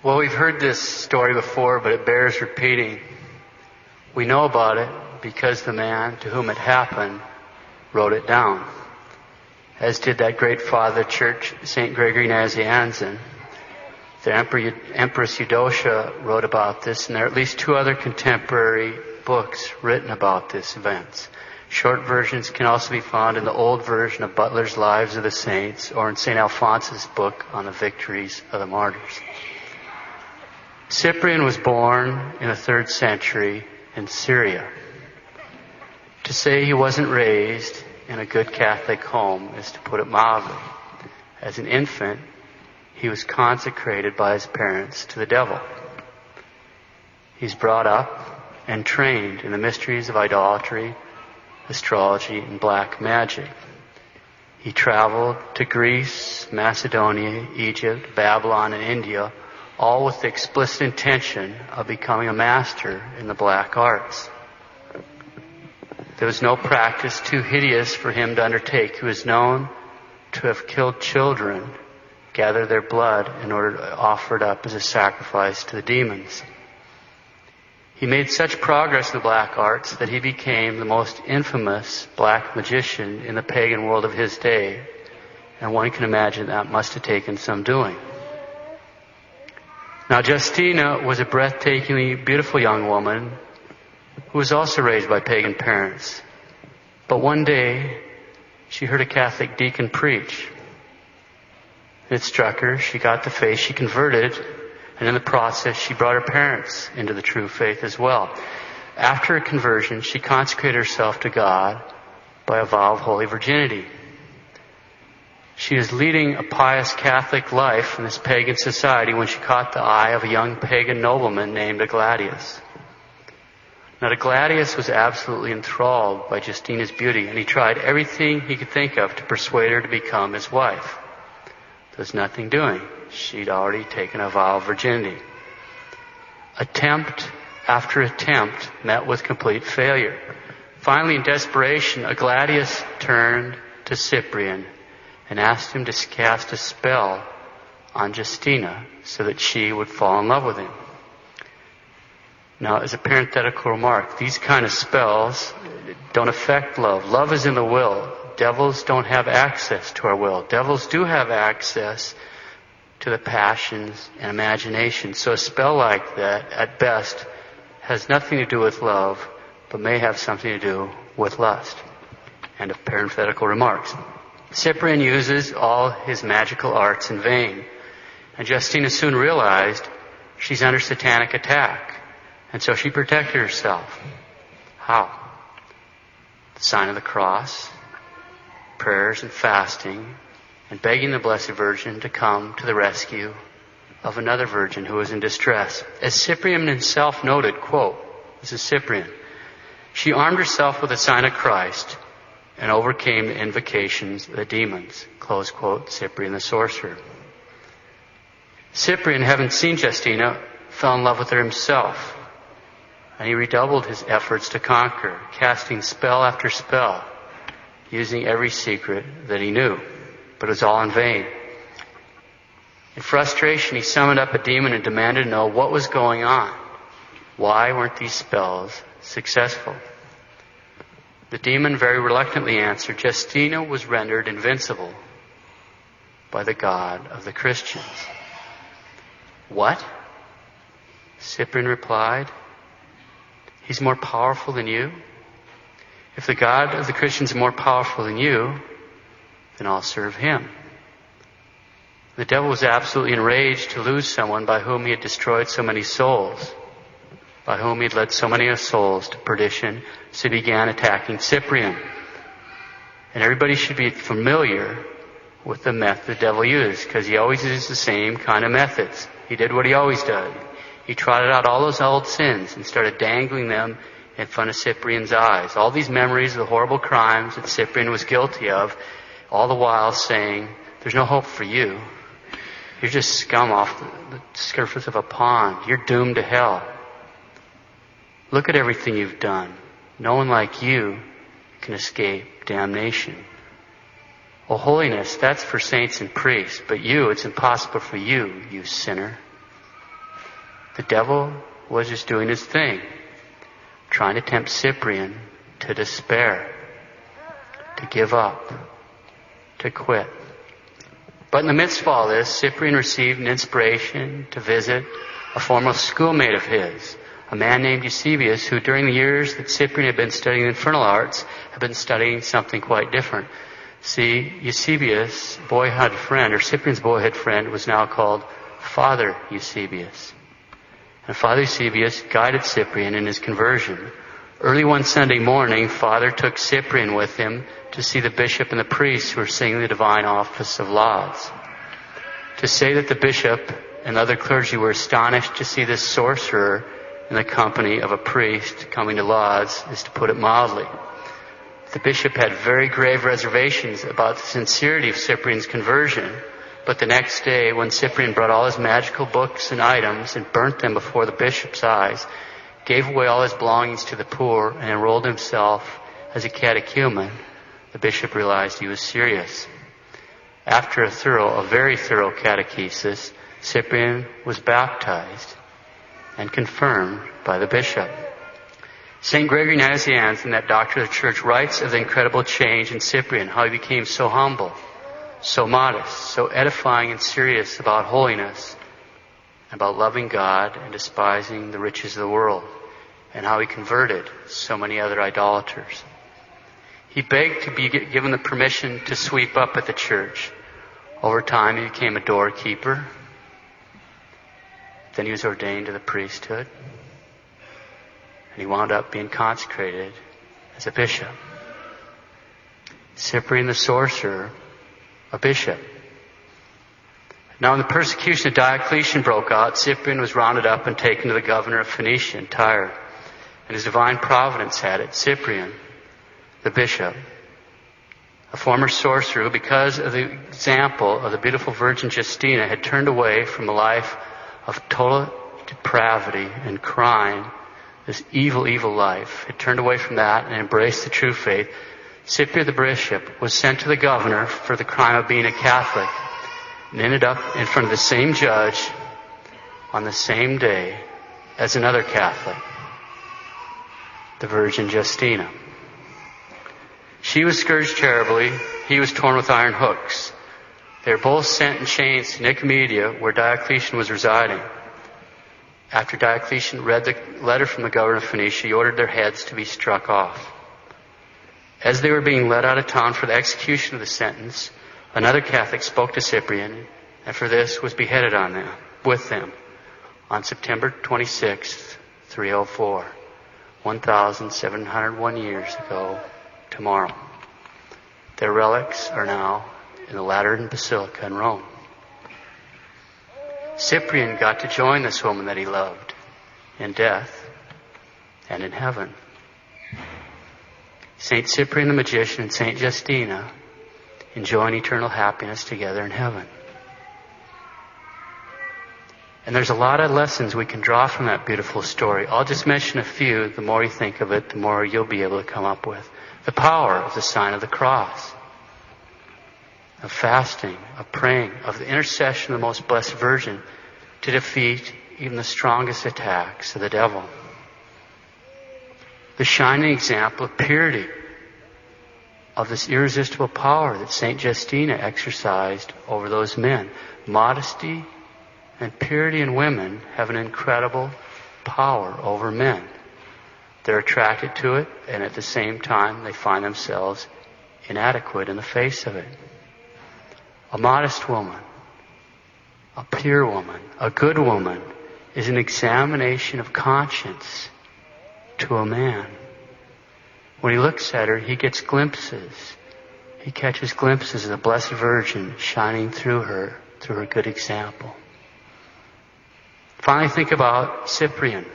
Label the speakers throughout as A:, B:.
A: Well, we've heard this story before, but it bears repeating. We know about it because the man to whom it happened wrote it down, as did that great father of the church, St. Gregory Nazianzen. The Empress Eudocia wrote about this, and there are at least 2 other contemporary books written about this event. Short versions can also be found in the old version of Butler's Lives of the Saints or in St. Alphonsus' book on the victories of the martyrs. Cyprian was born in the 3rd century in Syria. To say he wasn't raised in a good Catholic home is to put it mildly. As an infant, he was consecrated by his parents to the devil. He's brought up and trained in the mysteries of idolatry, astrology, and black magic. He traveled to Greece, Macedonia, Egypt, Babylon, and India, all with the explicit intention of becoming a master in the black arts. There was no practice too hideous for him to undertake. He was known to have killed children, gathered their blood in order to offer it up as a sacrifice to the demons. He made such progress in the black arts that he became the most infamous black magician in the pagan world of his day, and one can imagine that must have taken some doing. Now, Justina was a breathtakingly beautiful young woman who was also raised by pagan parents. But one day, she heard a Catholic deacon preach. It struck her. She got the faith. She converted. And in the process, she brought her parents into the true faith as well. After her conversion, she consecrated herself to God by a vow of holy virginity. She was leading a pious Catholic life in this pagan society when she caught the eye of a young pagan nobleman named Gladius. Now, Gladius was absolutely enthralled by Justina's beauty, and he tried everything he could think of to persuade her to become his wife. There was nothing doing. She'd already taken a vow of virginity. Attempt after attempt met with complete failure. Finally, in desperation, Gladius turned to Cyprian and asked him to cast a spell on Justina so that she would fall in love with him. Now, as a parenthetical remark, these kind of spells don't affect love. Love is in the will. Devils don't have access to our will. Devils do have access to the passions and imagination. So a spell like that, at best, has nothing to do with love, but may have something to do with lust. End of parenthetical remarks. Cyprian uses all his magical arts in vain, and Justina soon realized she's under satanic attack, and so she protected herself. How? The sign of the cross, prayers and fasting, and begging the Blessed Virgin to come to the rescue of another virgin who was in distress. As Cyprian himself noted, quote, this is Cyprian, she armed herself with the sign of Christ and overcame the invocations of the demons, close quote, Cyprian the Sorcerer. Cyprian, having seen Justina, fell in love with her himself, and he redoubled his efforts to conquer, casting spell after spell, using every secret that he knew, but it was all in vain. In frustration, he summoned up a demon and demanded to know what was going on. Why weren't these spells successful? The demon very reluctantly answered, Justina was rendered invincible by the God of the Christians. What? Cyprian replied, he's more powerful than you. If the God of the Christians is more powerful than you, then I'll serve him. The devil was absolutely enraged to lose someone by whom he had destroyed so many souls, by whom he had led so many souls to perdition, so he began attacking Cyprian. And everybody should be familiar with the method the devil used, because he always uses the same kind of methods. He did what he always does. He trotted out all those old sins and started dangling them in front of Cyprian's eyes. All these memories of the horrible crimes that Cyprian was guilty of, all the while saying, there's no hope for you. You're just scum off the surface of a pond. You're doomed to hell. Look at everything you've done. No one like you can escape damnation. Oh, holiness, that's for saints and priests, but you, it's impossible for you, you sinner. The devil was just doing his thing, trying to tempt Cyprian to despair, to give up, to quit. But in the midst of all this, Cyprian received an inspiration to visit a former schoolmate of his, a man named Eusebius, who during the years that Cyprian had been studying infernal arts, had been studying something quite different. See, Eusebius' boyhood friend, or Cyprian's boyhood friend, was now called Father Eusebius. And Father Eusebius guided Cyprian in his conversion. Early one Sunday morning, Father took Cyprian with him to see the bishop and the priests who were singing the divine office of lauds. To say that the bishop and other clergy were astonished to see this sorcerer in the company of a priest coming to lauds is to put it mildly. The bishop had very grave reservations about the sincerity of Cyprian's conversion, but the next day, when Cyprian brought all his magical books and items and burnt them before the bishop's eyes, gave away all his belongings to the poor, and enrolled himself as a catechumen, the bishop realized he was serious. After a very thorough catechesis, Cyprian was baptized and confirmed by the bishop. St. Gregory Nazianzen, in that Doctor of the Church, writes of the incredible change in Cyprian, how he became so humble, so modest, so edifying and serious about holiness, about loving God and despising the riches of the world, and how he converted so many other idolaters. He begged to be given the permission to sweep up at the church. Over time, he became a doorkeeper. Then he was ordained to the priesthood. And he wound up being consecrated as a bishop. Cyprian the Sorcerer, a bishop. Now, when the persecution of Diocletian broke out, Cyprian was rounded up and taken to the governor of Phoenicia in Tyre. And his divine providence had it, Cyprian, the bishop, a former sorcerer who, because of the example of the beautiful Virgin Justina, had turned away from a life of total depravity and crime, this evil, evil life, had turned away from that and embraced the true faith. Cyprian the bishop was sent to the governor for the crime of being a Catholic, and ended up in front of the same judge on the same day as another Catholic, the Virgin Justina. She was scourged terribly. He was torn with iron hooks. They were both sent in chains to Nicomedia, where Diocletian was residing. After Diocletian read the letter from the governor of Phoenicia, he ordered their heads to be struck off. As they were being led out of town for the execution of the sentence, another Catholic spoke to Cyprian, and for this was beheaded with them on September 26th, 304, 1,701 years ago tomorrow. Their relics are now in the Lateran Basilica in Rome. Cyprian got to join this woman that he loved in death and in heaven. Saint Cyprian the Magician and Saint Justina enjoying eternal happiness together in heaven. And there's a lot of lessons we can draw from that beautiful story. I'll just mention a few. The more you think of it, the more you'll be able to come up with. The power of the sign of the cross, of fasting, of praying, of the intercession of the Most Blessed Virgin to defeat even the strongest attacks of the devil. The shining example of purity, of this irresistible power that Saint Justina exercised over those men. Modesty and purity in women have an incredible power over men. They're attracted to it, and at the same time they find themselves inadequate in the face of it. A modest woman, a pure woman, a good woman is an examination of conscience to a man. When he looks at her, he gets glimpses. He catches glimpses of the Blessed Virgin shining through her good example. Finally, think about Cyprian.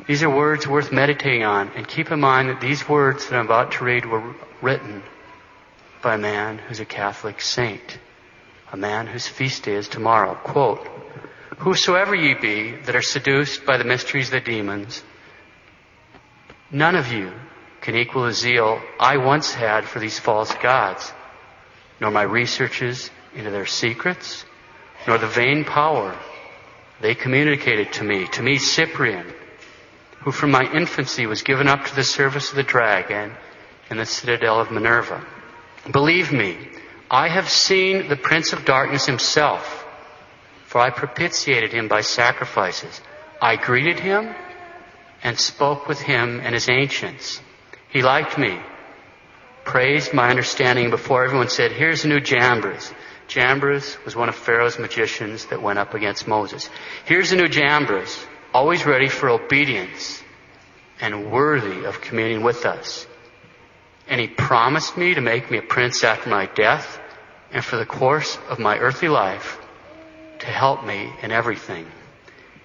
A: These are words worth meditating on, and keep in mind that these words that I'm about to read were written by a man who's a Catholic saint, a man whose feast day is tomorrow. Quote, "Whosoever ye be that are seduced by the mysteries of the demons, none of you can equal the zeal I once had for these false gods, nor my researches into their secrets, nor the vain power They communicated to me Cyprian, who from my infancy was given up to the service of the dragon in the citadel of Minerva. Believe me, I have seen the Prince of Darkness himself, for I propitiated him by sacrifices. I greeted him and spoke with him and his ancients. He liked me, praised my understanding before everyone said, here's a new Jambres. Jambres was one of Pharaoh's magicians that went up against Moses. Here's a new Jambres, always ready for obedience and worthy of communion with us. And he promised me to make me a prince after my death and for the course of my earthly life to help me in everything.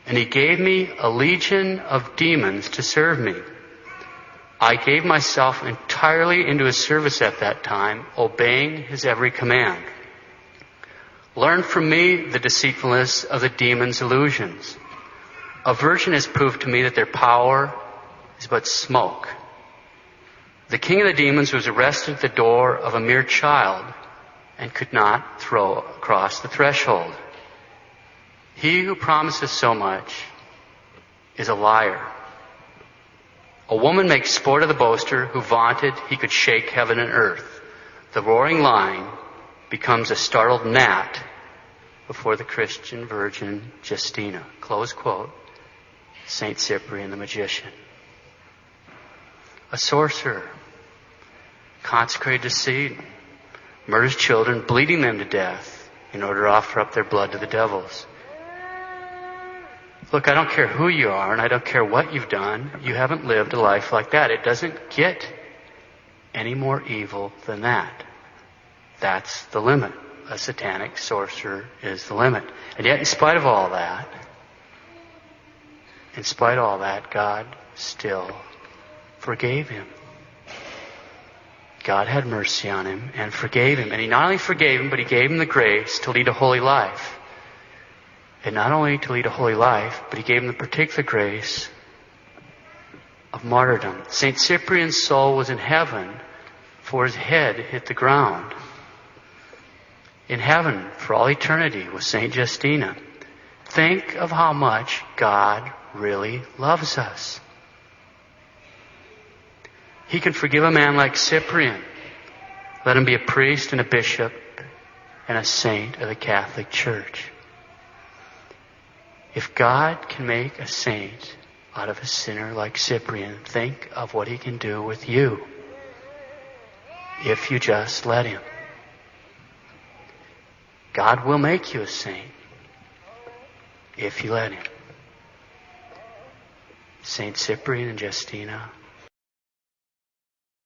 A: And he gave me a legion of demons to serve me. I gave myself entirely into his service at that time, obeying his every command. Learn from me the deceitfulness of the demons' illusions. A virgin has proved to me that their power is but smoke. The king of the demons was arrested at the door of a mere child and could not throw across the threshold. He who promises so much is a liar. A woman makes sport of the boaster who vaunted he could shake heaven and earth. The roaring lion becomes a startled gnat before the Christian virgin Justina. Close quote. St. Cyprian the magician. A sorcerer, consecrated to Satan, murders children, bleeding them to death in order to offer up their blood to the devils. Look, I don't care who you are, and I don't care what you've done. You haven't lived a life like that. It doesn't get any more evil than that. That's the limit. A satanic sorcerer is the limit. And yet, in spite of all that, God still forgave him. God had mercy on him and forgave him. And he not only forgave him, but he gave him the grace to lead a holy life. And not only to lead a holy life, but he gave him the particular grace of martyrdom. St. Cyprian's soul was in heaven before his head hit the ground. In heaven for all eternity was St. Justina. Think of how much God really loves us. He can forgive a man like Cyprian. Let him be a priest and a bishop and a saint of the Catholic Church. If God can make a saint out of a sinner like Cyprian, think of what he can do with you if you just let him. God will make you a saint if you let him. St. Cyprian and Justina,